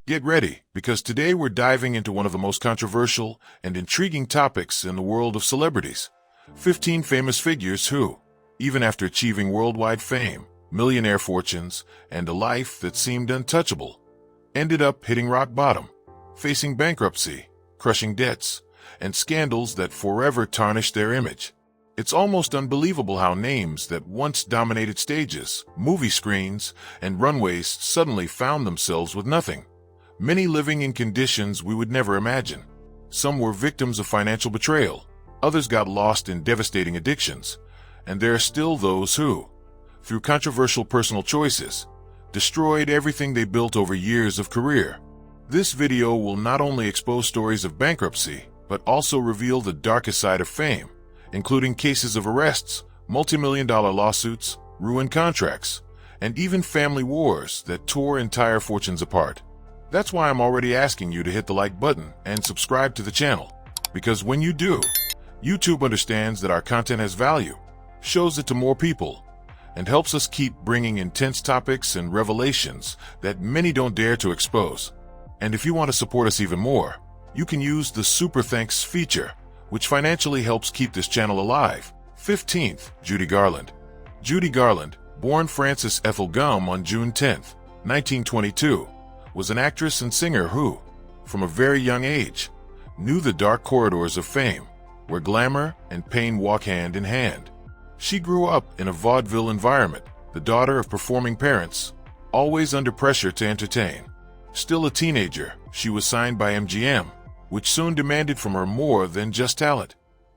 Get ready, because today we're diving into one of the most controversial and intriguing topics in the world of celebrities. 15 famous figures who, even after achieving worldwide fame, millionaire fortunes, and a life that seemed untouchable, ended up hitting rock bottom, facing bankruptcy, crushing debts, and scandals that forever tarnished their image. It's almost unbelievable how names that once dominated stages, movie screens, and runways suddenly found themselves with nothing. Many living in conditions we would never imagine. Some were victims of financial betrayal, others got lost in devastating addictions, and there are still those who, through controversial personal choices, destroyed everything they built over years of career. This video will not only expose stories of bankruptcy, but also reveal the darkest side of fame, including cases of arrests, multi-million-dollar lawsuits, ruined contracts, and even family wars that tore entire fortunes apart. That's why I'm already asking you to hit the like button and subscribe to the channel, because when you do, YouTube understands that our content has value, shows it to more people, and helps us keep bringing intense topics and revelations that many don't dare to expose. And if you want to support us even more, you can use the Super Thanks feature, which financially helps keep this channel alive. 15th, Judy Garland. Judy Garland, born Frances Ethel Gum on June 10, 1922, was an actress and singer who, from a very young age, knew the dark corridors of fame, where glamour and pain walk hand in hand. She grew up in a vaudeville environment, the daughter of performing parents, always under pressure to entertain. Still a teenager, she was signed by MGM, which soon demanded from her more than just talent.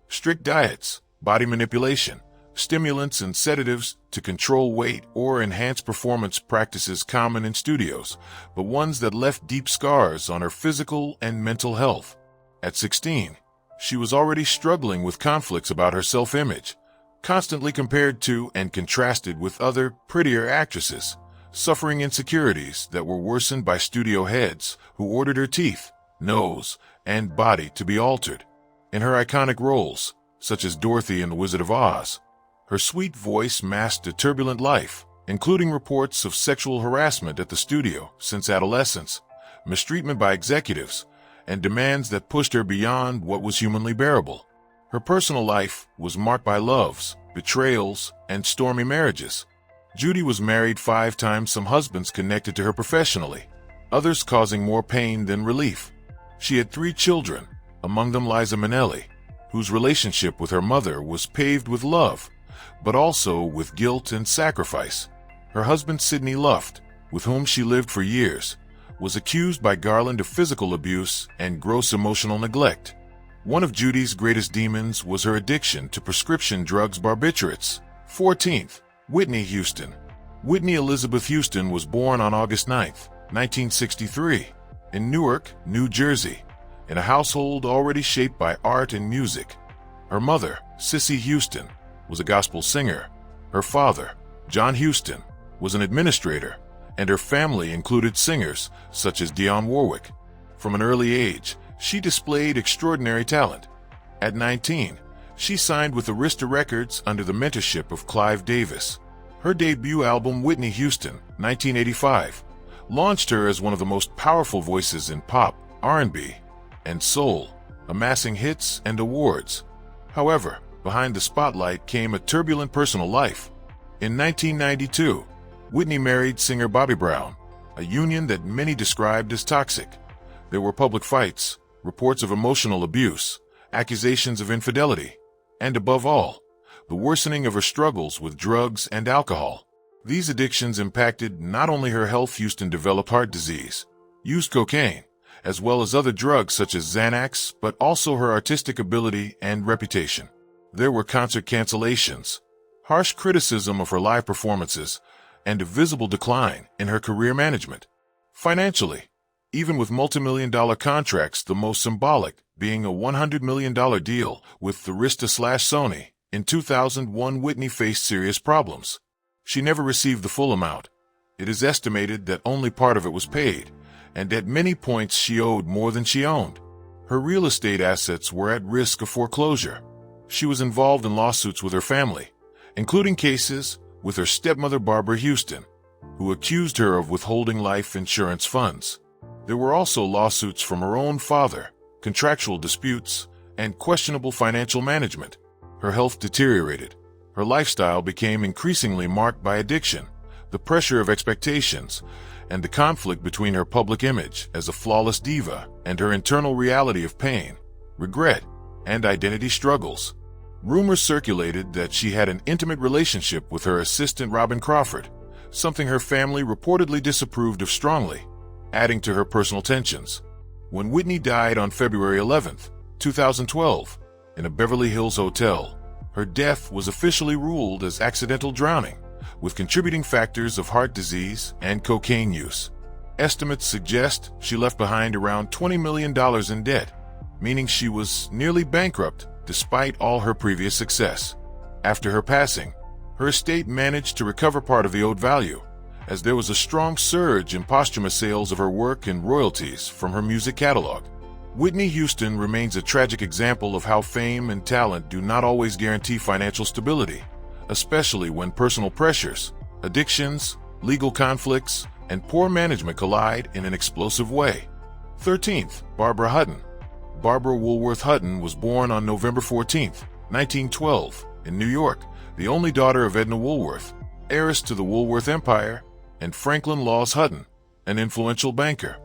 Strict diets, body manipulation, stimulants and sedatives to control weight or enhance performance practices common in studios, but ones that left deep scars on her physical and mental health. At 16, she was already struggling with conflicts about her self-image, constantly compared to and contrasted with other, prettier actresses, suffering insecurities that were worsened by studio heads who ordered her teeth, nose, and body to be altered. In her iconic roles, such as Dorothy in The Wizard of Oz, her sweet voice masked a turbulent life, including reports of sexual harassment at the studio since adolescence, mistreatment by executives, and demands that pushed her beyond what was humanly bearable. Her personal life was marked by loves, betrayals, and stormy marriages. Judy was married 5 times, some husbands connected to her professionally, others causing more pain than relief. She had 3 children, among them Liza Minnelli, whose relationship with her mother was paved with love, but also with guilt and sacrifice. Her husband Sidney Luft, with whom she lived for years, was accused by Garland of physical abuse and gross emotional neglect. One of Judy's greatest demons was her addiction to prescription drugs barbiturates. 14th, Whitney Houston. Whitney Elizabeth Houston was born on August 9, 1963, in Newark, New Jersey, in a household already shaped by art and music. Her mother, Cissy Houston, was a gospel singer. Her father, John Houston, was an administrator, and her family included singers such as Dionne Warwick. From an early age, she displayed extraordinary talent. At 19, she signed with Arista Records under the mentorship of Clive Davis. Her debut album, Whitney Houston, 1985, launched her as one of the most powerful voices in pop, R&B, and soul, amassing hits and awards. However, behind the spotlight came a turbulent personal life. In 1992, Whitney married singer Bobby Brown, a union that many described as toxic. There were public fights, reports of emotional abuse, accusations of infidelity, and above all, the worsening of her struggles with drugs and alcohol. These addictions impacted not only her health. Houston developed heart disease, used cocaine, as well as other drugs such as Xanax, but also her artistic ability and reputation. There were concert cancellations, harsh criticism of her live performances, and a visible decline in her career management. Financially, even with multi-million-dollar contracts, the most symbolic being a $100 million deal with Arista/Sony, in 2001, Whitney faced serious problems. She never received the full amount. It is estimated that only part of it was paid, and at many points she owed more than she owned. Her real estate assets were at risk of foreclosure. She was involved in lawsuits with her family, including cases with her stepmother Barbara Houston, who accused her of withholding life insurance funds. There were also lawsuits from her own father, contractual disputes, and questionable financial management. Her health deteriorated. Her lifestyle became increasingly marked by addiction, the pressure of expectations, and the conflict between her public image as a flawless diva and her internal reality of pain, regret, and identity struggles. Rumors circulated that she had an intimate relationship with her assistant Robin Crawford, something her family reportedly disapproved of strongly, adding to her personal tensions. When Whitney died on February 11, 2012, in a Beverly Hills hotel, her death was officially ruled as accidental drowning, with contributing factors of heart disease and cocaine use. Estimates suggest she left behind around $20 million in debt, meaning she was nearly bankrupt despite all her previous success. After her passing, her estate managed to recover part of the owed value, as there was a strong surge in posthumous sales of her work and royalties from her music catalog. Whitney Houston remains a tragic example of how fame and talent do not always guarantee financial stability, especially when personal pressures, addictions, legal conflicts, and poor management collide in an explosive way. 13th, Barbara Hutton. Barbara Woolworth Hutton was born on November 14, 1912, in New York, the only daughter of Edna Woolworth, heiress to the Woolworth Empire, and Franklin Laws Hutton, an influential banker.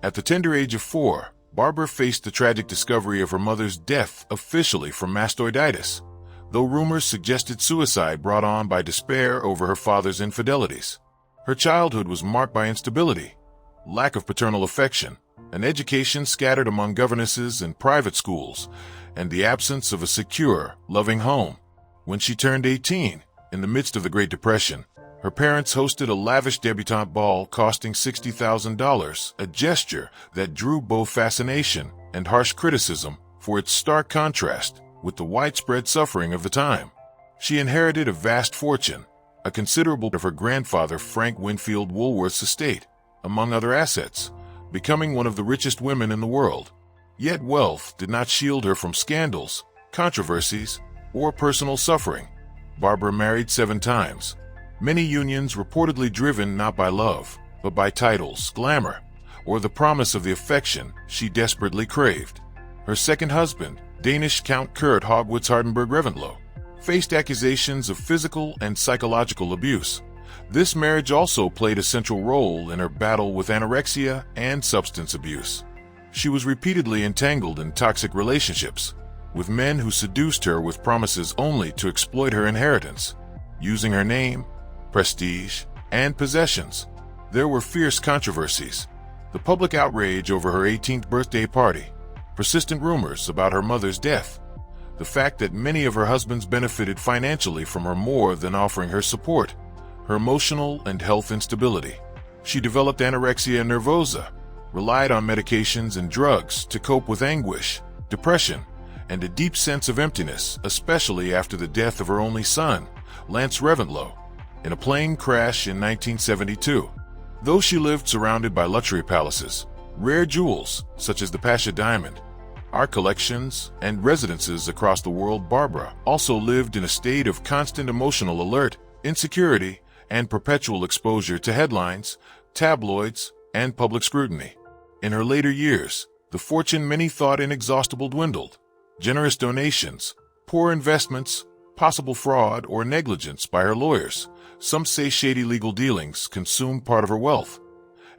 At the tender age of 4, Barbara faced the tragic discovery of her mother's death officially from mastoiditis, though rumors suggested suicide brought on by despair over her father's infidelities. Her childhood was marked by instability, lack of paternal affection, an education scattered among governesses and private schools, and the absence of a secure, loving home. When she turned 18, in the midst of the Great Depression, her parents hosted a lavish debutante ball costing $60,000, a gesture that drew both fascination and harsh criticism for its stark contrast with the widespread suffering of the time. She inherited a vast fortune, a considerable of her grandfather Frank Winfield Woolworth's estate, among other assets, becoming one of the richest women in the world. Yet wealth did not shield her from scandals, controversies, or personal suffering. Barbara married 7 times, many unions reportedly driven not by love, but by titles, glamour, or the promise of the affection she desperately craved. Her second husband, Danish Count Kurt Haugwitz Hardenberg Reventlow, faced accusations of physical and psychological abuse. This marriage also played a central role in her battle with anorexia and substance abuse. She was repeatedly entangled in toxic relationships, with men who seduced her with promises only to exploit her inheritance, using her name, prestige, and possessions. There were fierce controversies, the public outrage over her 18th birthday party, persistent rumors about her mother's death, the fact that many of her husbands benefited financially from her more than offering her support, her emotional and health instability. She developed anorexia nervosa, relied on medications and drugs to cope with anguish, depression, and a deep sense of emptiness, especially after the death of her only son, Lance Reventlow, in a plane crash in 1972. Though she lived surrounded by luxury palaces, rare jewels, such as the Pasha Diamond, art collections, and residences across the world, Barbara also lived in a state of constant emotional alert, insecurity, and perpetual exposure to headlines, tabloids, and public scrutiny. In her later years, the fortune many thought inexhaustible dwindled. Generous donations, poor investments, possible fraud or negligence by her lawyers, some say shady legal dealings, consumed part of her wealth,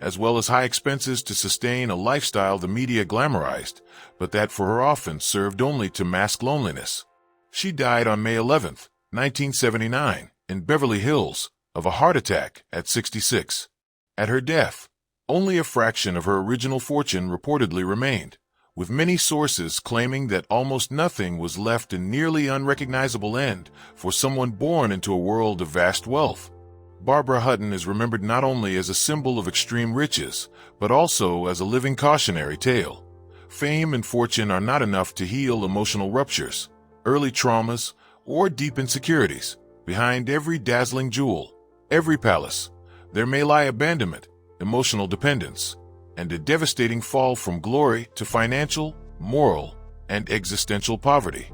as well as high expenses to sustain a lifestyle the media glamorized, but that for her often served only to mask loneliness. She died on May 11, 1979, in Beverly Hills, of a heart attack at 66. At her death, only a fraction of her original fortune reportedly remained, with many sources claiming that almost nothing was left, a nearly unrecognizable end for someone born into a world of vast wealth. Barbara Hutton is remembered not only as a symbol of extreme riches, but also as a living cautionary tale. Fame and fortune are not enough to heal emotional ruptures, early traumas, or deep insecurities. Behind every dazzling jewel, every palace, there may lie abandonment, emotional dependence, and a devastating fall from glory to financial, moral, and existential poverty.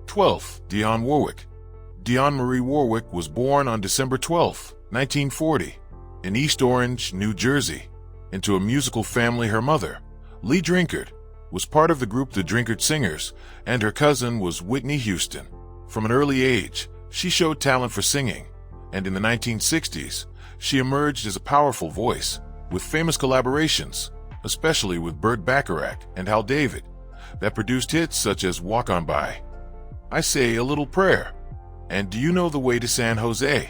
12th, Dionne Warwick. Dionne Marie Warwick was born on December 12, 1940, in East Orange, New Jersey. into a musical family. Her mother, Lee Drinkard, was part of the group the Drinkard Singers, and her cousin was Whitney Houston. From an early age, she showed talent for singing, and in the 1960s, she emerged as a powerful voice, with famous collaborations, especially with Burt Bacharach and Hal David, that produced hits such as Walk On By, I Say a Little Prayer, and Do You Know the Way to San Jose?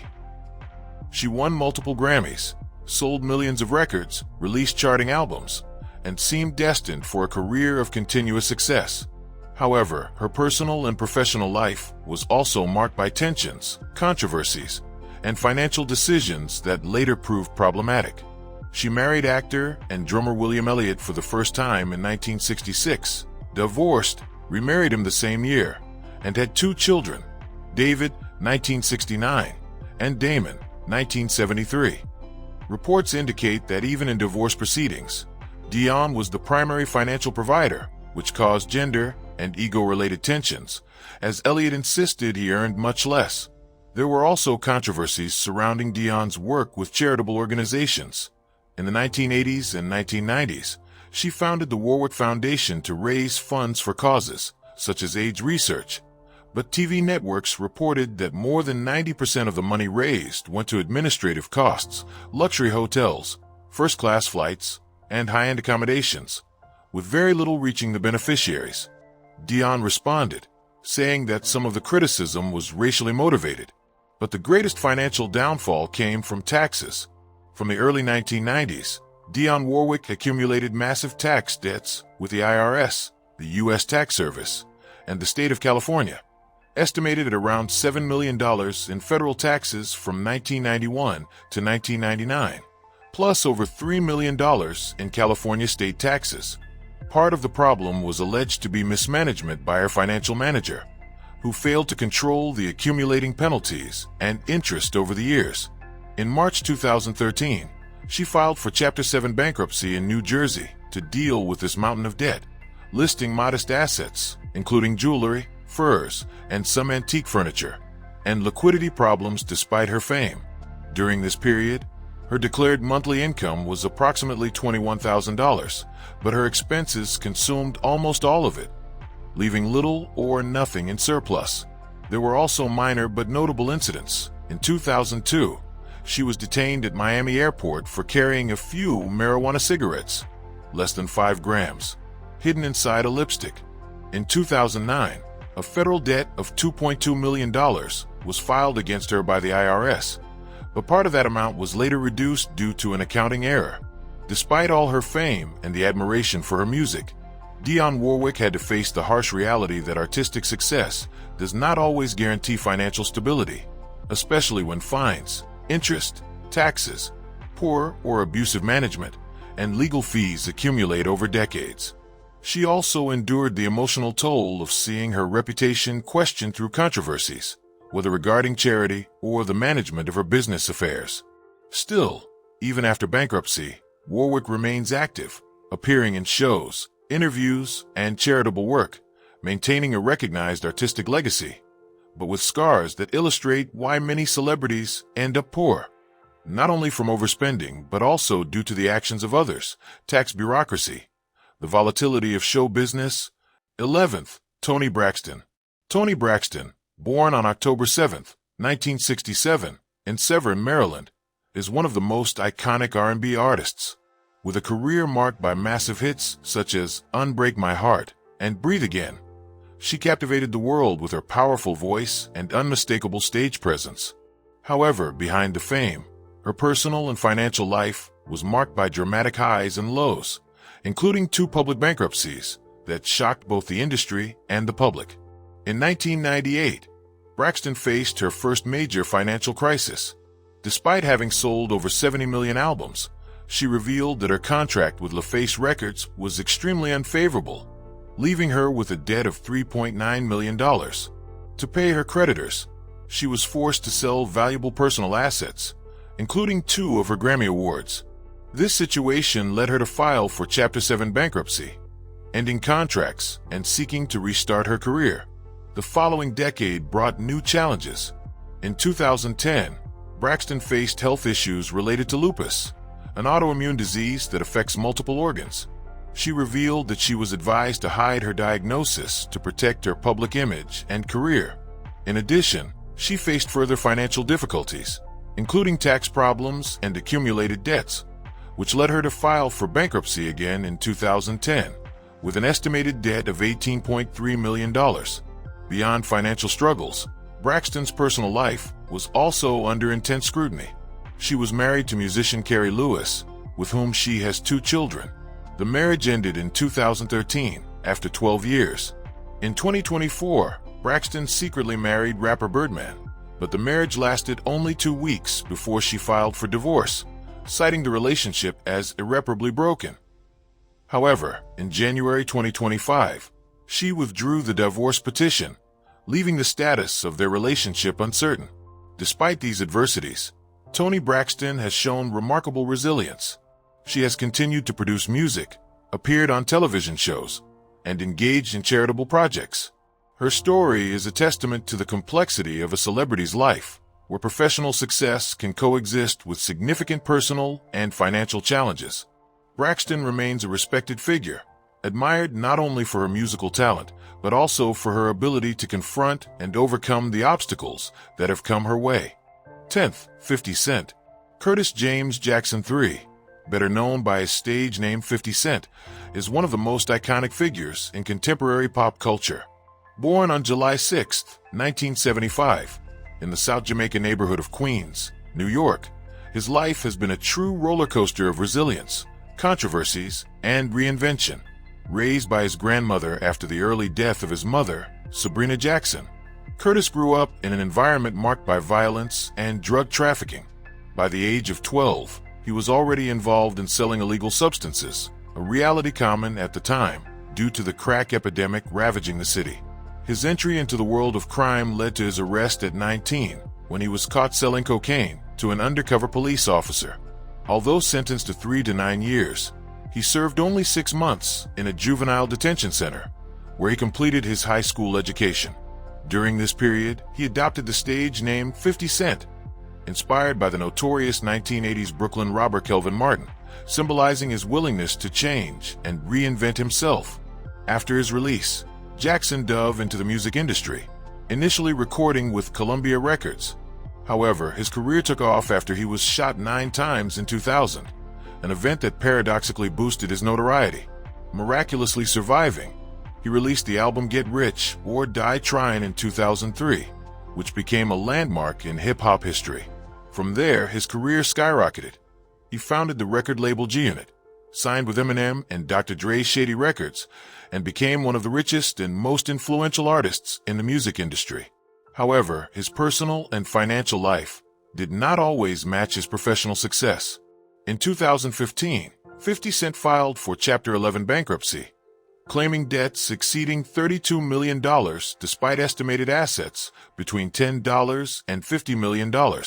She won multiple Grammys, sold millions of records, released charting albums, and seemed destined for a career of continuous success. However, her personal and professional life was also marked by tensions, controversies, and financial decisions that later proved problematic. She married actor and drummer William Elliott for the first time in 1966, divorced, remarried him the same year, and had 2 children, David, 1969, and Damon, 1973. Reports indicate that even in divorce proceedings, Dion was the primary financial provider, which caused gender and ego-related tensions, as Elliott insisted he earned much less. There were also controversies surrounding Dion's work with charitable organizations. In the 1980s and 1990s, she founded the Warwick Foundation to raise funds for causes such as AIDS research, but TV networks reported that more than 90% of the money raised went to administrative costs, luxury hotels, first-class flights, and high-end accommodations, with very little reaching the beneficiaries. Dion responded, saying that some of the criticism was racially motivated, but the greatest financial downfall came from taxes. From the early 1990s, Dionne Warwick accumulated massive tax debts with the IRS, the U.S. Tax Service, and the state of California, estimated at around $7 million in federal taxes from 1991 to 1999, plus over $3 million in California state taxes. Part of the problem was alleged to be mismanagement by her financial manager, who failed to control the accumulating penalties and interest over the years. In March 2013, she filed for Chapter 7 bankruptcy in New Jersey to deal with this mountain of debt, listing modest assets, including jewelry, furs, and some antique furniture, and liquidity problems despite her fame. During this period, her declared monthly income was approximately $21,000, but her expenses consumed almost all of it, leaving little or nothing in surplus. There were also minor but notable incidents. In 2002, she was detained at Miami Airport for carrying a few marijuana cigarettes, less than 5 grams, hidden inside a lipstick. In 2009, a federal debt of $2.2 million was filed against her by the IRS, but part of that amount was later reduced due to an accounting error. Despite all her fame and the admiration for her music, Dionne Warwick had to face the harsh reality that artistic success does not always guarantee financial stability, especially when fines, interest, taxes, poor or abusive management, and legal fees accumulate over decades. She also endured the emotional toll of seeing her reputation questioned through controversies, whether regarding charity or the management of her business affairs. Still, even after bankruptcy, Warwick remains active, appearing in shows, interviews, and charitable work, maintaining a recognized artistic legacy, but with scars that illustrate why many celebrities end up poor, not only from overspending, but also due to the actions of others, tax bureaucracy, the volatility of show business. 11th, Toni Braxton. Toni Braxton, born on October 7, 1967, in Severn, Maryland, is one of the most iconic R&B artists. With a career marked by massive hits such as Unbreak My Heart and Breathe Again, she captivated the world with her powerful voice and unmistakable stage presence. However, behind the fame, her personal and financial life was marked by dramatic highs and lows, including 2 public bankruptcies that shocked both the industry and the public. In 1998, Braxton faced her first major financial crisis. Despite having sold over 70 million albums, she revealed that her contract with LaFace Records was extremely unfavorable, leaving her with a debt of $3.9 million. To pay her creditors, she was forced to sell valuable personal assets, including 2 of her Grammy Awards. This situation led her to file for Chapter 7 bankruptcy, ending contracts and seeking to restart her career. The following decade brought new challenges. In 2010, Braxton faced health issues related to lupus, an autoimmune disease that affects multiple organs. She revealed that she was advised to hide her diagnosis to protect her public image and career. In addition, she faced further financial difficulties, including tax problems and accumulated debts, which led her to file for bankruptcy again in 2010, with an estimated debt of $18.3 million. Beyond financial struggles, Braxton's personal life was also under intense scrutiny. She was married to musician Carrie Lewis, with whom she has 2 children. The marriage ended in 2013, after 12 years. In 2024, Braxton secretly married rapper Birdman, but the marriage lasted only 2 weeks before she filed for divorce, citing the relationship as irreparably broken. However, in January 2025, she withdrew the divorce petition, leaving the status of their relationship uncertain. Despite these adversities, Toni Braxton has shown remarkable resilience. She has continued to produce music, appeared on television shows, and engaged in charitable projects. Her story is a testament to the complexity of a celebrity's life, where professional success can coexist with significant personal and financial challenges. Braxton remains a respected figure, admired not only for her musical talent, but also for her ability to confront and overcome the obstacles that have come her way. 10th, 50 Cent. Curtis James Jackson III, better known by his stage name 50 Cent, is one of the most iconic figures in contemporary pop culture. Born on July 6, 1975, in the South Jamaica neighborhood of Queens, New York, his life has been a true roller coaster of resilience, controversies, and reinvention. Raised by his grandmother after the early death of his mother, Sabrina Jackson, Curtis grew up in an environment marked by violence and drug trafficking. By the age of 12, he was already involved in selling illegal substances, a reality common at the time due to the crack epidemic ravaging the city. His entry into the world of crime led to his arrest at 19, when he was caught selling cocaine to an undercover police officer. Although sentenced to 3 to 9 years, he served only 6 months in a juvenile detention center, where he completed his high school education. During this period, he adopted the stage name 50 Cent, inspired by the notorious 1980s Brooklyn robber Kelvin Martin, symbolizing his willingness to change and reinvent himself. After his release, Jackson dove into the music industry, initially recording with Columbia Records. However, his career took off after he was shot 9 times in 2000, an event that paradoxically boosted his notoriety. Miraculously surviving, he released the album Get Rich or Die Tryin' in 2003, which became a landmark in hip-hop history. From there, his career skyrocketed. He founded the record label G-Unit, signed with Eminem and Dr. Dre's Shady Records, and became one of the richest and most influential artists in the music industry. However, his personal and financial life did not always match his professional success. In 2015, 50 Cent filed for Chapter 11 bankruptcy, claiming debts exceeding $32 million despite estimated assets between $10 and $50 million.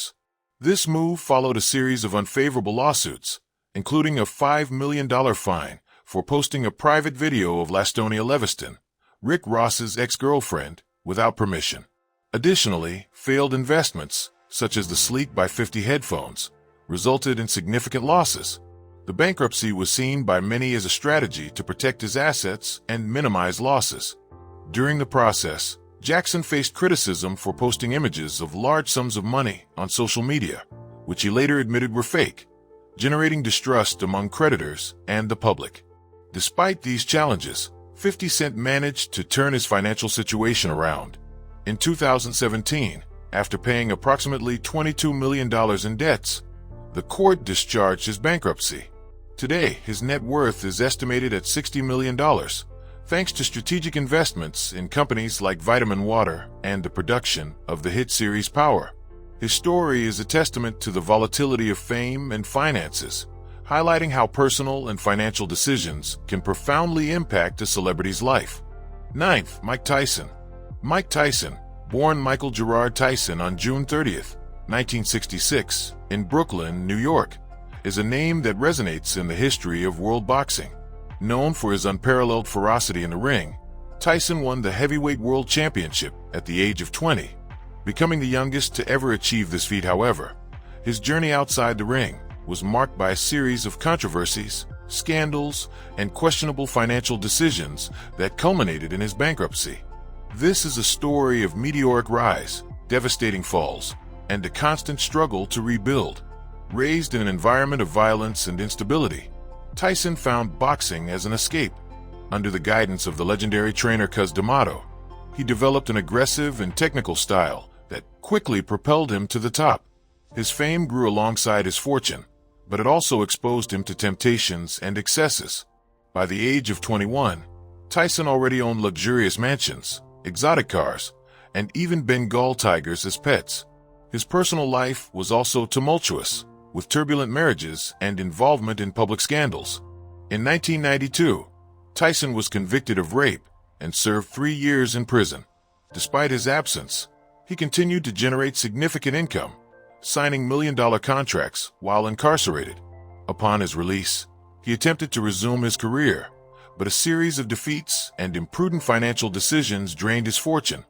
This move followed a series of unfavorable lawsuits, including a $5 million fine for posting a private video of Lastonia Leviston, Rick Ross's ex-girlfriend, without permission. Additionally, failed investments, such as the Sleek by 50 headphones, resulted in significant losses. The bankruptcy was seen by many as a strategy to protect his assets and minimize losses. During the process, Jackson faced criticism for posting images of large sums of money on social media, which he later admitted were fake, generating distrust among creditors and the public. Despite these challenges, 50 Cent managed to turn his financial situation around. In 2017, after paying approximately $22 million in debts, the court discharged his bankruptcy. Today, his net worth is estimated at $60 million, thanks to strategic investments in companies like Vitamin Water and the production of the hit series Power. His story is a testament to the volatility of fame and finances, highlighting how personal and financial decisions can profoundly impact a celebrity's life. 9th, Mike Tyson. Mike Tyson, born Michael Gerard Tyson on June 30th, 1966, in Brooklyn, New York, is a name that resonates in the history of world boxing. Known for his unparalleled ferocity in the ring, Tyson won the heavyweight world championship at the age of 20, becoming the youngest to ever achieve this feat. However, his journey outside the ring was marked by a series of controversies, scandals, and questionable financial decisions that culminated in his bankruptcy. This is a story of meteoric rise, devastating falls, and a constant struggle to rebuild. Raised in an environment of violence and instability, Tyson found boxing as an escape. Under the guidance of the legendary trainer Cus D'Amato, he developed an aggressive and technical style that quickly propelled him to the top. His fame grew alongside his fortune, but it also exposed him to temptations and excesses. By the age of 21, Tyson already owned luxurious mansions, exotic cars, and even Bengal tigers as pets. His personal life was also tumultuous, with turbulent marriages and involvement in public scandals. In 1992, Tyson was convicted of rape and served 3 years in prison. Despite his absence, he continued to generate significant income, signing million-dollar contracts while incarcerated. Upon his release, he attempted to resume his career, but a series of defeats and imprudent financial decisions drained his fortune.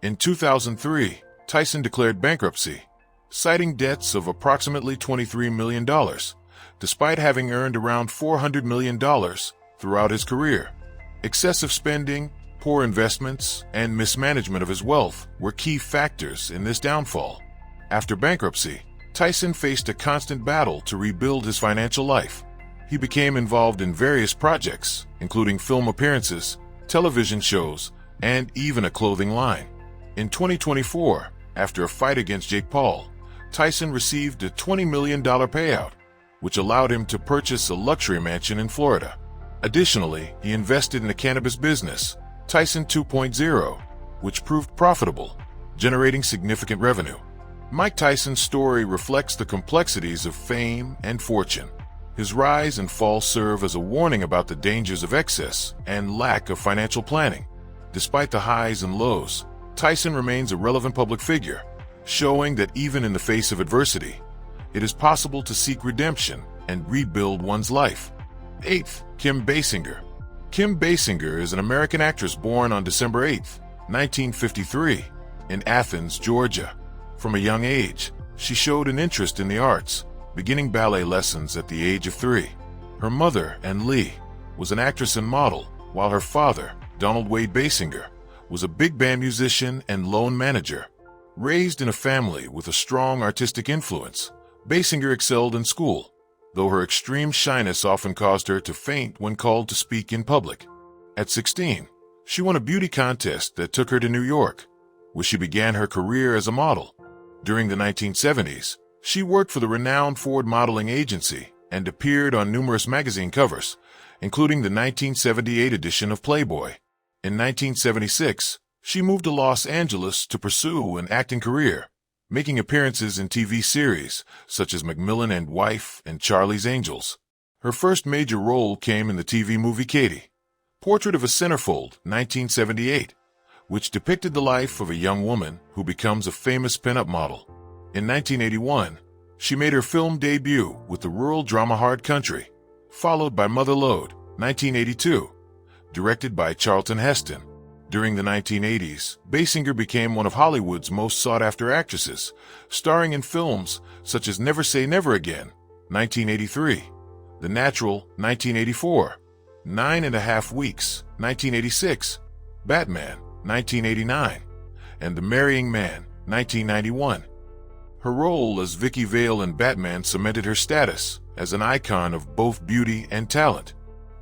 In 2003, Tyson declared bankruptcy, citing debts of approximately $23 million, despite having earned around $400 million throughout his career. Excessive spending, poor investments, and mismanagement of his wealth were key factors in this downfall. After bankruptcy, Tyson faced a constant battle to rebuild his financial life. He became involved in various projects, including film appearances, television shows, and even a clothing line. In 2024, after a fight against Jake Paul, Tyson received a $20 million payout, which allowed him to purchase a luxury mansion in Florida. Additionally, he invested in a cannabis business, Tyson 2.0, which proved profitable, generating significant revenue. Mike Tyson's story reflects the complexities of fame and fortune. His rise and fall serve as a warning about the dangers of excess and lack of financial planning. Despite the highs and lows, Tyson remains a relevant public figure, showing that even in the face of adversity, it is possible to seek redemption and rebuild one's life. 8th, Kim Basinger. Kim Basinger is an American actress born on December 8, 1953, in Athens, Georgia. From a young age, she showed an interest in the arts, beginning ballet lessons at the age of 3. Her mother, Ann Lee, was an actress and model, while her father, Donald Wade Basinger, was a big band musician and loan manager. Raised in a family with a strong artistic influence, Basinger excelled in school, though her extreme shyness often caused her to faint when called to speak in public. At 16, she won a beauty contest that took her to New York, where she began her career as a model. During the 1970s, she worked for the renowned Ford modeling agency and appeared on numerous magazine covers, including the 1978 edition of Playboy. In 1976, she moved to Los Angeles to pursue an acting career, making appearances in TV series such as Macmillan and Wife and Charlie's Angels. Her first major role came in the TV movie Katie, Portrait of a Centerfold, 1978, which depicted the life of a young woman who becomes a famous pinup model. In 1981, she made her film debut with the rural drama Hard Country, followed by Mother Lode, 1982, directed by Charlton Heston. During the 1980s, Basinger became one of Hollywood's most sought-after actresses, starring in films such as Never Say Never Again, 1983, The Natural, 1984, 9.5 Weeks, 1986, Batman, 1989, and The Marrying Man, 1991. Her role as Vicky Vale in Batman cemented her status as an icon of both beauty and talent.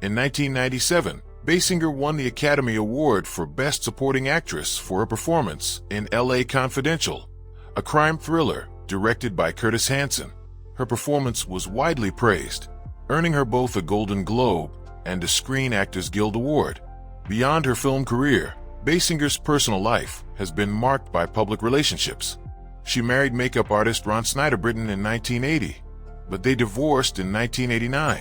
In 1997, Basinger won the Academy Award for Best Supporting Actress for her performance in L.A. Confidential, a crime thriller directed by Curtis Hanson. Her performance was widely praised, earning her both a Golden Globe and a Screen Actors Guild Award. Beyond her film career, Basinger's personal life has been marked by public relationships. She married makeup artist Ron Snyder-Britton in 1980, but they divorced in 1989.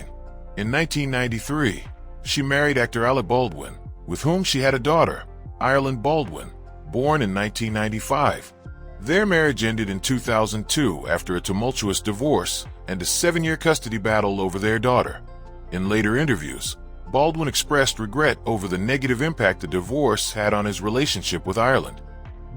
In 1993, she married actor Alec Baldwin, with whom she had a daughter, Ireland Baldwin, born in 1995. Their marriage ended in 2002 after a tumultuous divorce and a 7-year custody battle over their daughter. In later interviews, Baldwin expressed regret over the negative impact the divorce had on his relationship with Ireland.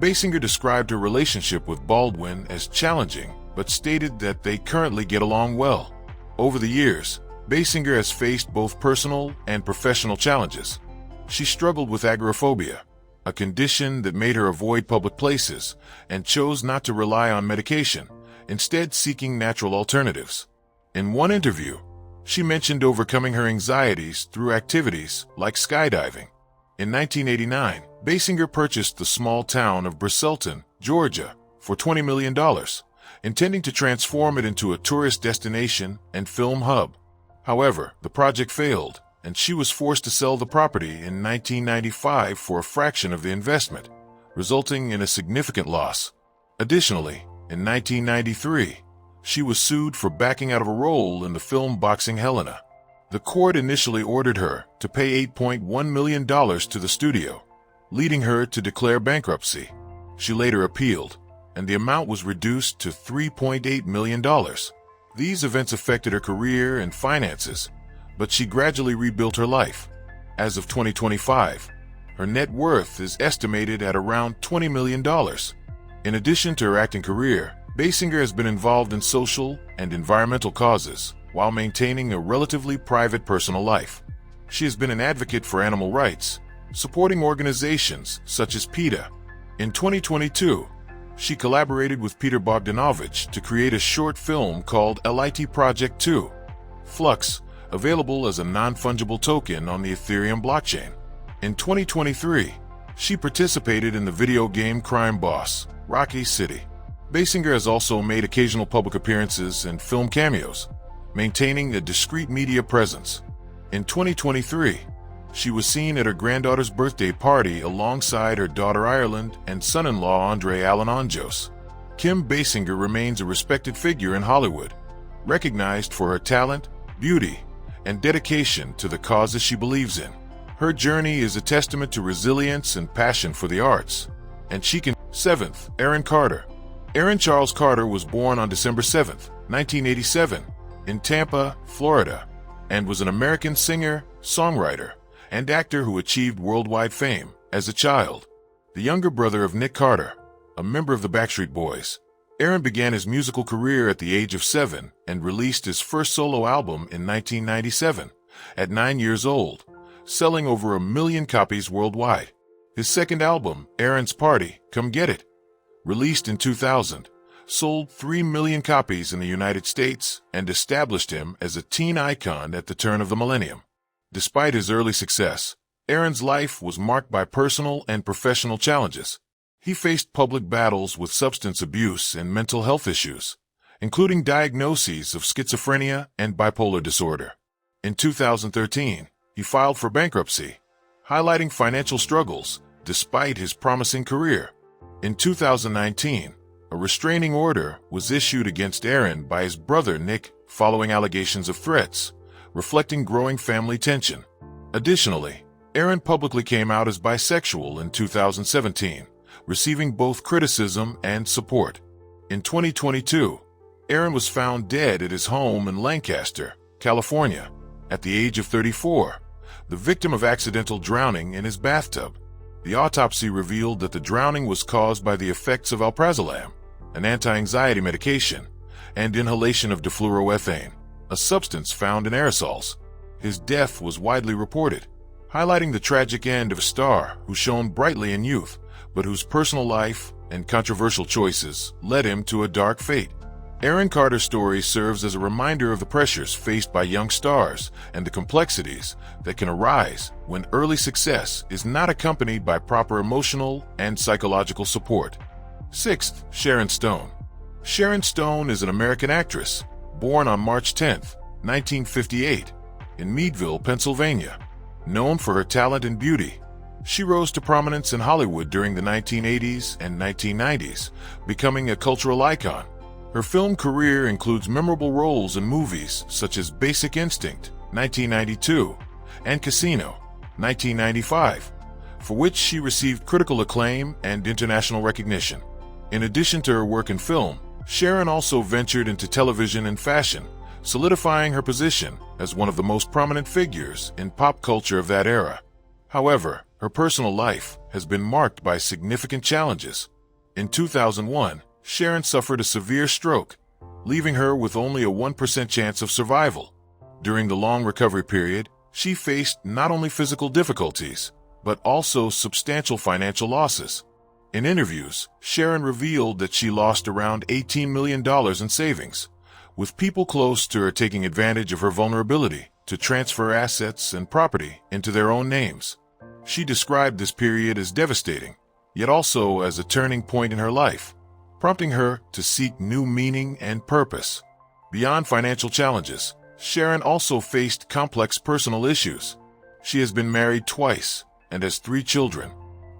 Basinger described her relationship with Baldwin as challenging, but stated that they currently get along well. Over the years, Basinger has faced both personal and professional challenges. She struggled with agoraphobia, a condition that made her avoid public places, and chose not to rely on medication, instead seeking natural alternatives. In one interview, she mentioned overcoming her anxieties through activities like skydiving. In 1989, Basinger purchased the small town of Bristolton, Georgia, for $20 million, intending to transform it into a tourist destination and film hub. However, the project failed, and she was forced to sell the property in 1995 for a fraction of the investment, resulting in a significant loss. Additionally, in 1993, she was sued for backing out of a role in the film Boxing Helena. The court initially ordered her to pay $8.1 million to the studio, leading her to declare bankruptcy. She later appealed, and the amount was reduced to $3.8 million. These events affected her career and finances, but she gradually rebuilt her life. As of 2025, her net worth is estimated at around $20 million. In addition to her acting career, Basinger has been involved in social and environmental causes while maintaining a relatively private personal life. She has been an advocate for animal rights, supporting organizations such as PETA. In 2022, she collaborated with Peter Bogdanovich to create a short film called LIT Project 2, Flux, available as a non-fungible token on the Ethereum blockchain. In 2023, she participated in the video game Crime Boss, Rocky City. Basinger has also made occasional public appearances and film cameos, maintaining a discreet media presence. In 2023, she was seen at her granddaughter's birthday party alongside her daughter Ireland and son-in-law Andre Allen Anjos. Kim Basinger remains a respected figure in Hollywood, recognized for her talent, beauty, and dedication to the causes she believes in. Her journey is a testament to resilience and passion for the arts, and she can. 7th, Aaron Carter. Aaron Charles Carter was born on December 7, 1987, in Tampa, Florida, and was an American singer, songwriter, and actor who achieved worldwide fame as a child. The younger brother of Nick Carter, a member of the Backstreet Boys, Aaron began his musical career at the age of 7 and released his first solo album in 1997, at 9 years old, selling over 1 million copies worldwide. His second album, Aaron's Party, Come Get It, released in 2000, sold 3 million copies in the United States and established him as a teen icon at the turn of the millennium. Despite his early success, Aaron's life was marked by personal and professional challenges. He faced public battles with substance abuse and mental health issues, including diagnoses of schizophrenia and bipolar disorder. In 2013, he filed for bankruptcy, highlighting financial struggles despite his promising career. In 2019, a restraining order was issued against Aaron by his brother Nick following allegations of threats, reflecting growing family tension. Additionally, Aaron publicly came out as bisexual in 2017, receiving both criticism and support. In 2022, Aaron was found dead at his home in Lancaster, California, at the age of 34, the victim of accidental drowning in his bathtub. The autopsy revealed that the drowning was caused by the effects of alprazolam, an anti-anxiety medication, and inhalation of difluoroethane, a substance found in aerosols. His death was widely reported, highlighting the tragic end of a star who shone brightly in youth, but whose personal life and controversial choices led him to a dark fate. Aaron Carter's story serves as a reminder of the pressures faced by young stars and the complexities that can arise when early success is not accompanied by proper emotional and psychological support. 6th, Sharon Stone. Sharon Stone is an American actress, born on March 10, 1958, in Meadville, Pennsylvania. Known for her talent and beauty, she rose to prominence in Hollywood during the 1980s and 1990s, becoming a cultural icon. Her film career includes memorable roles in movies such as Basic Instinct, 1992, and Casino, 1995, for which she received critical acclaim and international recognition. In addition to her work in film, Sharon also ventured into television and fashion, solidifying her position as one of the most prominent figures in pop culture of that era. However, her personal life has been marked by significant challenges. In 2001, Sharon suffered a severe stroke, leaving her with only a 1% chance of survival. During the long recovery period, she faced not only physical difficulties, but also substantial financial losses. In interviews, Sharon revealed that she lost around $18 million in savings, with people close to her taking advantage of her vulnerability to transfer assets and property into their own names. She described this period as devastating, yet also as a turning point in her life, prompting her to seek new meaning and purpose. Beyond financial challenges, Sharon also faced complex personal issues. She has been married twice and has 3 children.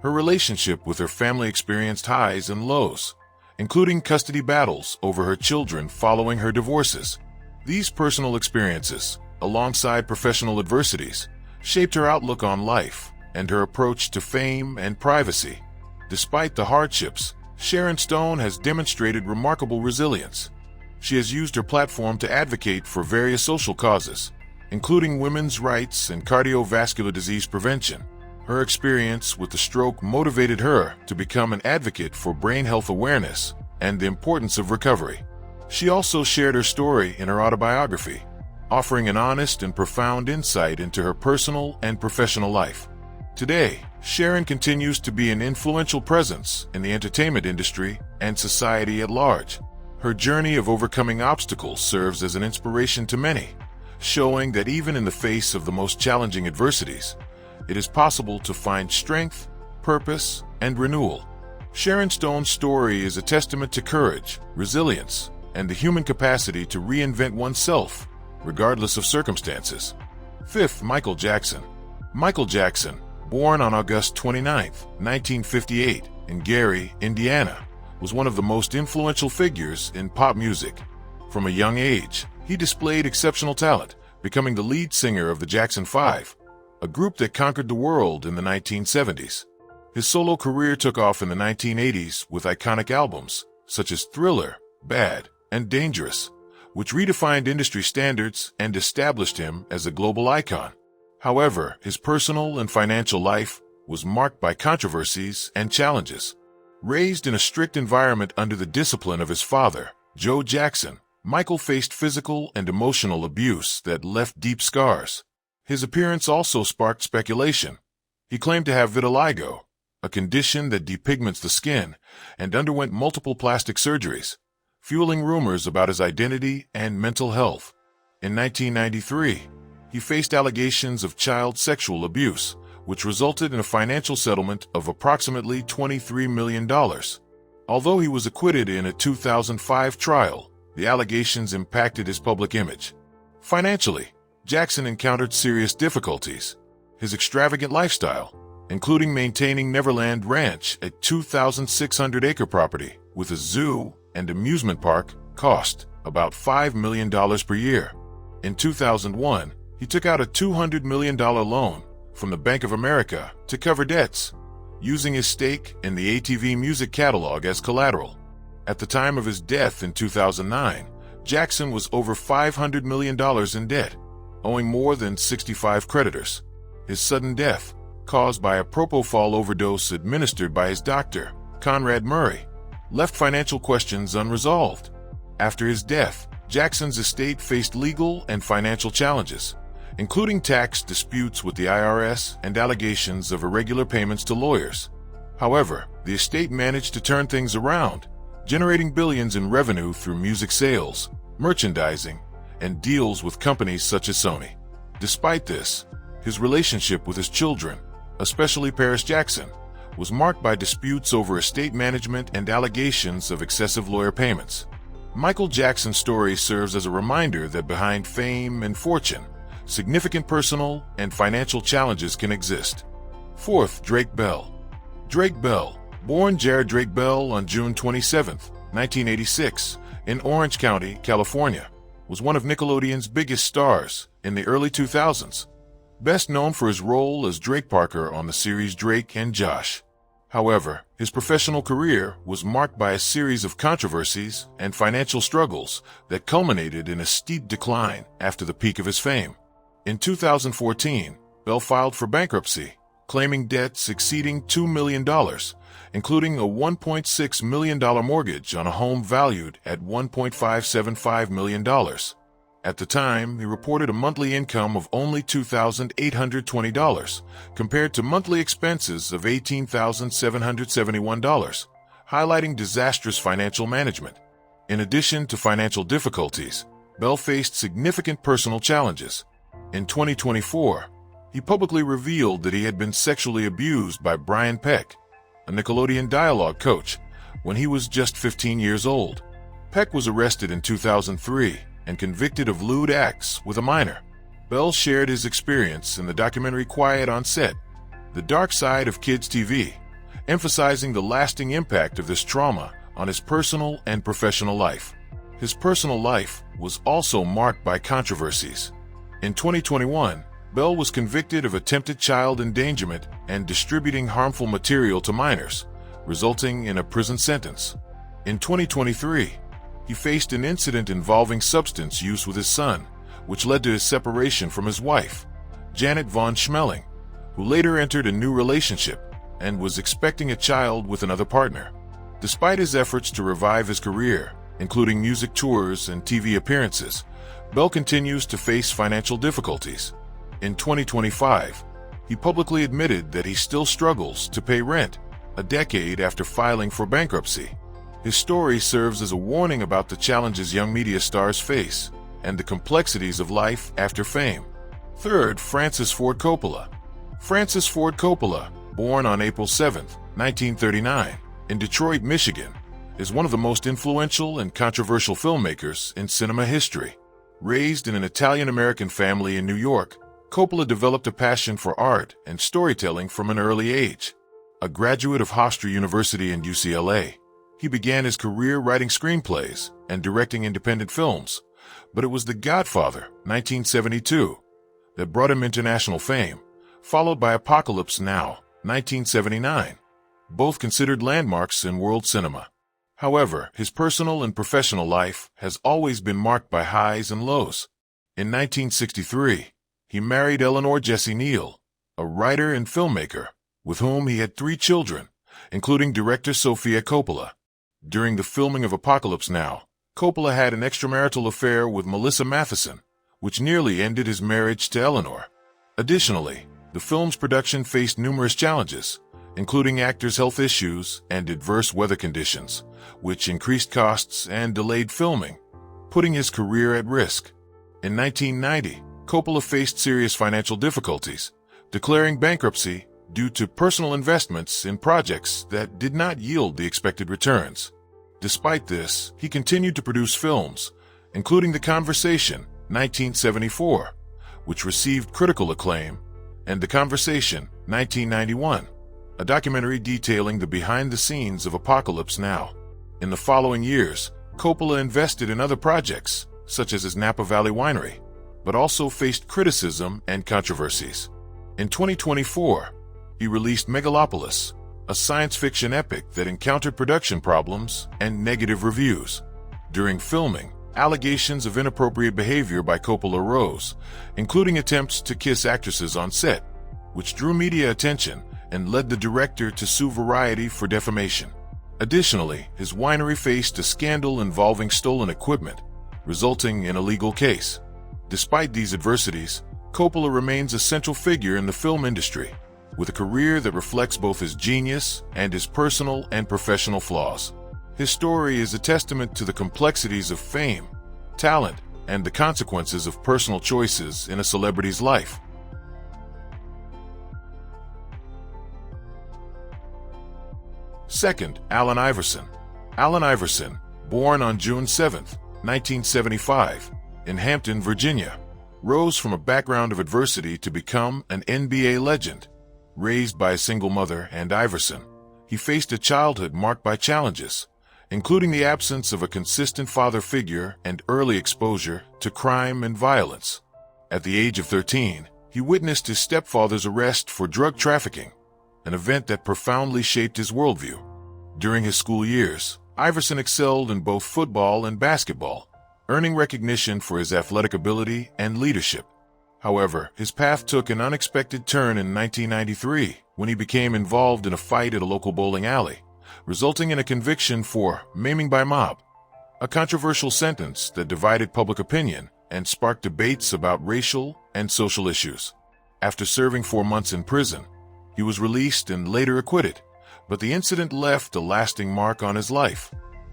Her relationship with her family experienced highs and lows, including custody battles over her children following her divorces. These personal experiences, alongside professional adversities, shaped her outlook on life and her approach to fame and privacy. Despite the hardships, Sharon Stone has demonstrated remarkable resilience. She has used her platform to advocate for various social causes, including women's rights and cardiovascular disease prevention. Her experience with the stroke motivated her to become an advocate for brain health awareness and the importance of recovery. She also shared her story in her autobiography, offering an honest and profound insight into her personal and professional life. Today, Sharon continues to be an influential presence in the entertainment industry and society at large. Her journey of overcoming obstacles serves as an inspiration to many, showing that even in the face of the most challenging adversities, it is possible to find strength, purpose, and renewal. Sharon Stone's story is a testament to courage, resilience, and the human capacity to reinvent oneself, regardless of circumstances. 5th, Michael Jackson. Michael Jackson, born on August 29, 1958, in Gary, Indiana, was one of the most influential figures in pop music. From a young age, he displayed exceptional talent, becoming the lead singer of the Jackson 5, a group that conquered the world in the 1970s. His solo career took off in the 1980s with iconic albums such as Thriller, Bad, and Dangerous, which redefined industry standards and established him as a global icon. However, his personal and financial life was marked by controversies and challenges. Raised in a strict environment under the discipline of his father, Joe Jackson, Michael faced physical and emotional abuse that left deep scars. His appearance also sparked speculation. He claimed to have vitiligo, a condition that depigments the skin, and underwent multiple plastic surgeries, fueling rumors about his identity and mental health. In 1993, he faced allegations of child sexual abuse, which resulted in a financial settlement of approximately $23 million. Although he was acquitted in a 2005 trial, the allegations impacted his public image. Financially, Jackson encountered serious difficulties. His extravagant lifestyle, including maintaining Neverland Ranch, a 2,600-acre property with a zoo and amusement park, cost about $5 million per year. In 2001, he took out a $200 million loan from the Bank of America to cover debts, using his stake in the ATV music catalog as collateral. At the time of his death in 2009, Jackson was over $500 million in debt, owing more than 65 creditors. His sudden death, caused by a propofol overdose administered by his doctor, Conrad Murray, left financial questions unresolved. After his death, Jackson's estate faced legal and financial challenges, including tax disputes with the IRS and allegations of irregular payments to lawyers. However, the estate managed to turn things around, generating billions in revenue through music sales, merchandising, and deals with companies such as Sony. Despite this, his relationship with his children, especially Paris Jackson, was marked by disputes over estate management and allegations of excessive lawyer payments. Michael Jackson's story serves as a reminder that behind fame and fortune, significant personal and financial challenges can exist. 4th, Drake Bell. Drake Bell, born Jared Drake Bell on June 27, 1986, in Orange County, California, was one of Nickelodeon's biggest stars in the early 2000s, best known for his role as Drake Parker on the series Drake and Josh. However, his professional career was marked by a series of controversies and financial struggles that culminated in a steep decline after the peak of his fame. In 2014, Bell filed for bankruptcy, claiming debts exceeding $2 million, including a $1.6 million mortgage on a home valued at $1.575 million. At the time, he reported a monthly income of only $2,820, compared to monthly expenses of $18,771, highlighting disastrous financial management. In addition to financial difficulties, Bell faced significant personal challenges. In 2024, he publicly revealed that he had been sexually abused by Brian Peck, a Nickelodeon dialogue coach, when he was just 15 years old. Peck was arrested in 2003 and convicted of lewd acts with a minor. Bell shared his experience in the documentary Quiet on Set, The Dark Side of Kids TV, emphasizing the lasting impact of this trauma on his personal and professional life. His personal life was also marked by controversies. In 2021, Bell was convicted of attempted child endangerment and distributing harmful material to minors, resulting in a prison sentence. In 2023, he faced an incident involving substance use with his son, which led to his separation from his wife, Janet Von Schmeling, who later entered a new relationship and was expecting a child with another partner. Despite his efforts to revive his career, including music tours and TV appearances, Bell continues to face financial difficulties. In 2025, he publicly admitted that he still struggles to pay rent, a decade after filing for bankruptcy. His story serves as a warning about the challenges young media stars face and the complexities of life after fame. Third, Francis Ford Coppola. Francis Ford Coppola, born on April 7, 1939, in Detroit, Michigan, is one of the most influential and controversial filmmakers in cinema history. Raised in an Italian-American family in New York, Coppola developed a passion for art and storytelling from an early age. A graduate of Hofstra University and UCLA, he began his career writing screenplays and directing independent films, but it was The Godfather, 1972, that brought him international fame, followed by Apocalypse Now, 1979, both considered landmarks in world cinema. However, his personal and professional life has always been marked by highs and lows. In 1963, he married Eleanor Jessie Neal, a writer and filmmaker, with whom he had 3 children, including director Sofia Coppola. During the filming of Apocalypse Now, Coppola had an extramarital affair with Melissa Matheson, which nearly ended his marriage to Eleanor. Additionally, the film's production faced numerous challenges, including actors' health issues and adverse weather conditions, which increased costs and delayed filming, putting his career at risk. In 1990, Coppola faced serious financial difficulties, declaring bankruptcy due to personal investments in projects that did not yield the expected returns. Despite this, he continued to produce films, including The Conversation, 1974, which received critical acclaim, and The Conversation, 1991, a documentary detailing the behind-the-scenes of Apocalypse Now. In the following years, Coppola invested in other projects, such as his Napa Valley winery, but also faced criticism and controversies. In 2024, he released Megalopolis, a science fiction epic that encountered production problems and negative reviews. During filming, allegations of inappropriate behavior by Coppola rose, including attempts to kiss actresses on set, which drew media attention and led the director to sue Variety for defamation. Additionally, his winery faced a scandal involving stolen equipment, resulting in a legal case. Despite these adversities, Coppola remains a central figure in the film industry, with a career that reflects both his genius and his personal and professional flaws. His story is a testament to the complexities of fame, talent, and the consequences of personal choices in a celebrity's life. Second, Allen Iverson. Allen Iverson, born on June 7, 1975, in Hampton, Virginia, rose from a background of adversity to become an NBA legend. Raised by a single mother and Iverson, he faced a childhood marked by challenges, including the absence of a consistent father figure and early exposure to crime and violence. At the age of 13, he witnessed his stepfather's arrest for drug trafficking, an event that profoundly shaped his worldview. During his school years, Iverson excelled in both football and basketball, earning recognition for his athletic ability and leadership. However, his path took an unexpected turn in 1993 when he became involved in a fight at a local bowling alley, resulting in a conviction for maiming by mob, a controversial sentence that divided public opinion and sparked debates about racial and social issues. After serving 4 months in prison, he was released and later acquitted, but the incident left a lasting mark on his life.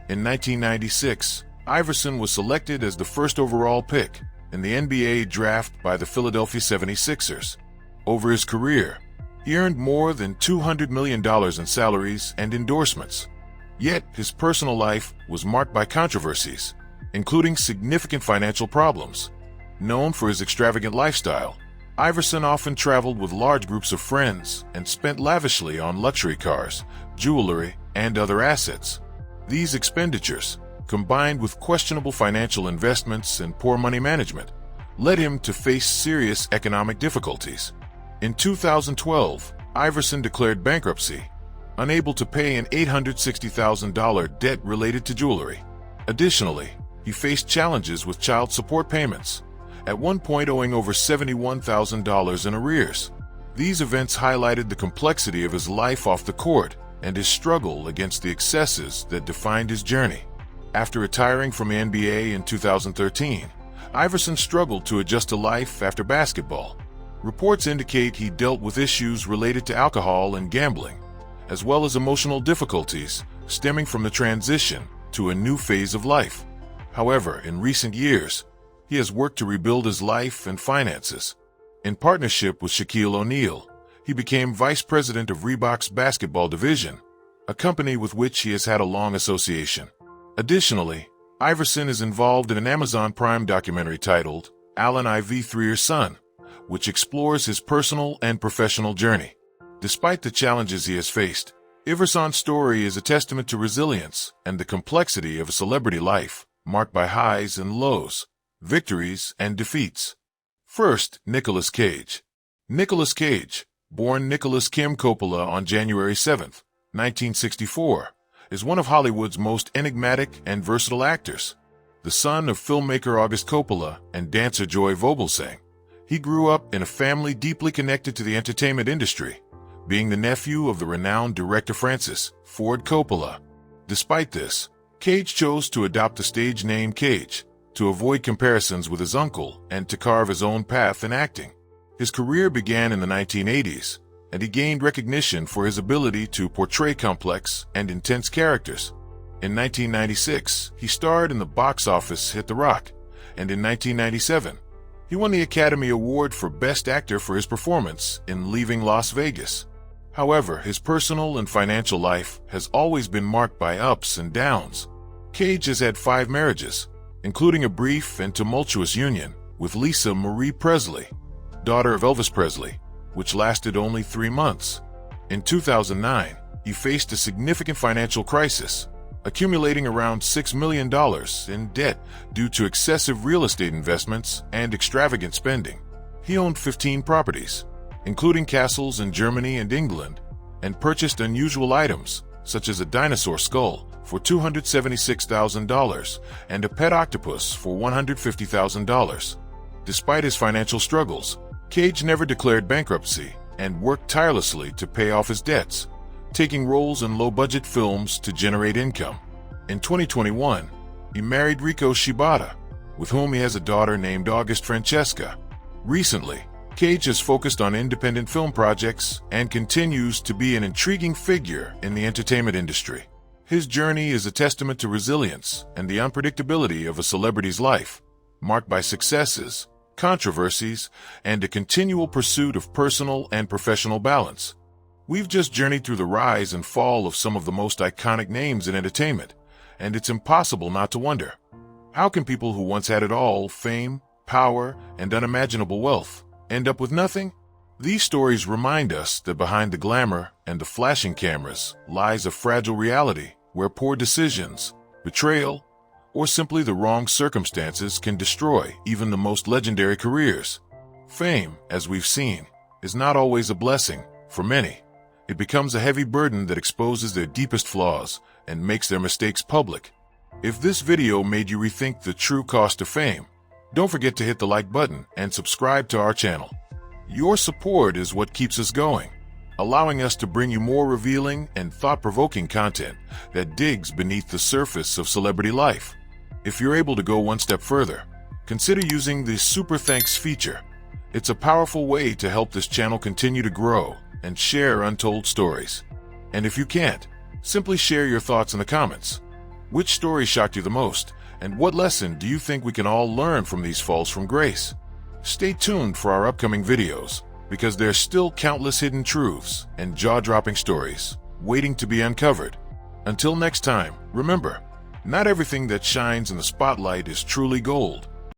In 1996, Iverson was selected as the first overall pick in the NBA draft by the Philadelphia 76ers. Over his career, he earned more than $200 million in salaries and endorsements. Yet, his personal life was marked by controversies, including significant financial problems. Known for his extravagant lifestyle, Iverson often traveled with large groups of friends and spent lavishly on luxury cars, jewelry, and other assets. These expenditures, combined with questionable financial investments and poor money management, led him to face serious economic difficulties. In 2012, Iverson declared bankruptcy, unable to pay an $860,000 debt related to jewelry. Additionally, he faced challenges with child support payments, at one point owing over $71,000 in arrears. These events highlighted the complexity of his life off the court and his struggle against the excesses that defined his journey. After retiring from the NBA in 2013, Iverson struggled to adjust to life after basketball. Reports indicate he dealt with issues related to alcohol and gambling, as well as emotional difficulties stemming from the transition to a new phase of life. However, in recent years, he has worked to rebuild his life and finances. In partnership with Shaquille O'Neal, he became vice president of Reebok's basketball division, a company with which he has had a long association. Additionally, Iverson is involved in an Amazon Prime documentary titled Allen IV3 Son, which explores his personal and professional journey. Despite the challenges he has faced, Iverson's story is a testament to resilience and the complexity of a celebrity life, marked by highs and lows, victories and defeats. First, Nicolas Cage. Nicolas Cage, born Nicholas Kim Coppola on January 7, 1964, is one of Hollywood's most enigmatic and versatile actors. The son of filmmaker August Coppola and dancer Joy Vogelsang, he grew up in a family deeply connected to the entertainment industry, being the nephew of the renowned director Francis Ford Coppola. Despite this, Cage chose to adopt the stage name Cage to avoid comparisons with his uncle and to carve his own path in acting. His career began in the 1980s, and he gained recognition for his ability to portray complex and intense characters. In 1996, he starred in the box office hit The Rock, and in 1997, he won the Academy Award for Best Actor for his performance in Leaving Las Vegas. However, his personal and financial life has always been marked by ups and downs. Cage has had 5 marriages, including a brief and tumultuous union with Lisa Marie Presley, daughter of Elvis Presley, which lasted only 3 months. In 2009, he faced a significant financial crisis, accumulating around $6 million in debt due to excessive real estate investments and extravagant spending. He owned 15 properties, including castles in Germany and England, and purchased unusual items, such as a dinosaur skull, for $276,000 and a pet octopus for $150,000. Despite his financial struggles, Cage never declared bankruptcy and worked tirelessly to pay off his debts, taking roles in low-budget films to generate income. In 2021, he married Riko Shibata, with whom he has a daughter named August Francesca. Recently, Cage has focused on independent film projects and continues to be an intriguing figure in the entertainment industry. His journey is a testament to resilience and the unpredictability of a celebrity's life, marked by successes, controversies, and a continual pursuit of personal and professional balance. We've just journeyed through the rise and fall of some of the most iconic names in entertainment, and it's impossible not to wonder, how can people who once had it all, fame, power, and unimaginable wealth, end up with nothing? These stories remind us that behind the glamour and the flashing cameras lies a fragile reality where poor decisions, betrayal, or simply the wrong circumstances can destroy even the most legendary careers. Fame, as we've seen, is not always a blessing. For many, it becomes a heavy burden that exposes their deepest flaws and makes their mistakes public. If this video made you rethink the true cost of fame, Don't forget to hit the like button and subscribe to our channel. Your support is what keeps us going, allowing us to bring you more revealing and thought-provoking content that digs beneath the surface of celebrity life. If you're able to go one step further, consider using the Super Thanks feature. It's a powerful way to help this channel continue to grow and share untold stories. And if you can't, simply share your thoughts in the comments. Which story shocked you the most, and what lesson do you think we can all learn from these falls from grace? Stay tuned for our upcoming videos, because there's still countless hidden truths and jaw-dropping stories waiting to be uncovered. Until next time, remember, not everything that shines in the spotlight is truly gold.